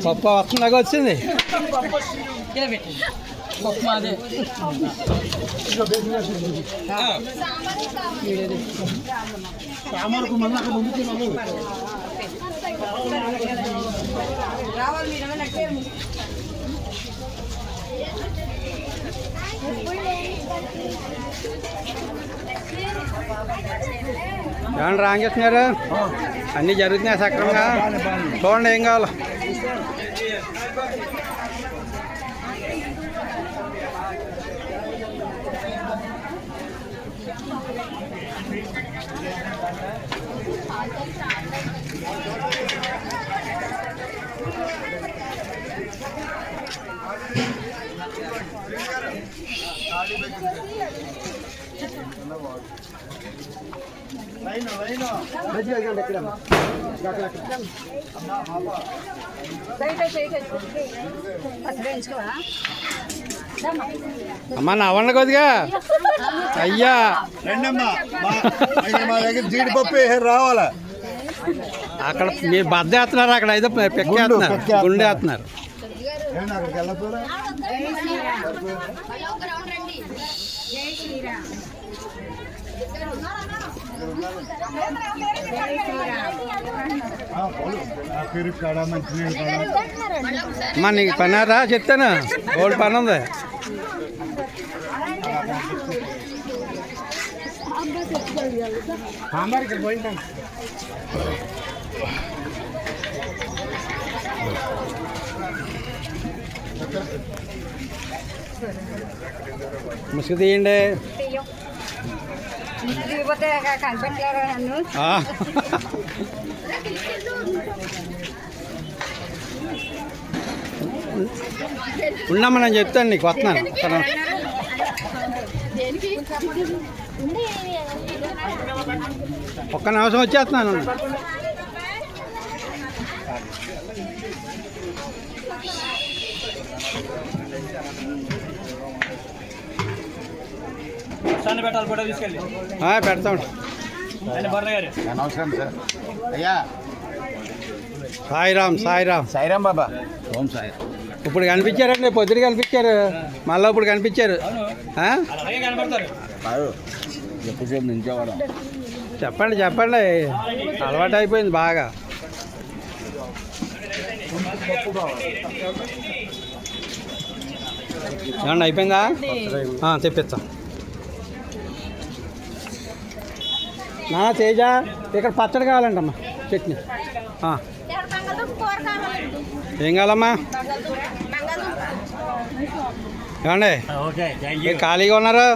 పప్పు వస్తుందాక వచ్చింది. పప్పు మాదే. సామానుకు మళ్ళీ అక్కడ ముందుకు రావాలి. ఏమన్నా రాంగేస్తున్నారు? అన్నీ జరుగుతున్నాయి సక్రమంగా. చూడండి ఏం కావాలో. అమ్మా నవ్వండి కొద్దిగా. అయ్యా రండమ్మా, మా దగ్గర జీడిపప్పు రావాలా. అక్కడ మీరు బద్ద వేస్తున్నారు, అక్కడ అయితే పెక్కేస్తున్నారు, గుండె వేస్తున్నారు. అక్కడికి వెళ్ళపోరా. అమ్మా నీకు పనారా చెప్తాను, ఓల్డ్ పని ఉంది. ముసుగు తీయండి. కనిపెట్టారా నన్ను? ఉండమ్మా, నేను చెప్తాను నీకు, వస్తున్నాను. ఒక్క నిమిషం వచ్చేస్తున్నాను. పెట్టాలి ఫోటో తీసుకెళ్ళి పెడతాం. నమస్కారం సార్. అయ్యా సాయిరామ్. సాయిరామ్. సాయిరామ్ బాబా. ఓం సాయి. ఇప్పుడు కనిపించారండి, పొద్దున కనిపించారు, మళ్ళీ ఇప్పుడు కనిపించారు. అలాగే కనపడతారు. ఎక్కువసేపు నించేవాడు. చెప్పండి చెప్పండి, అలవాటు అయిపోయింది బాగా. ఏమన్నా అయిపోయిందా? తెప్పిస్తాం. నా తేజ ఇక్కడ పచ్చడి కావాలంటమ్మా, చట్నీ. ఏం కావాలమ్మా? ఏమండి ఖాళీగా ఉన్నారు?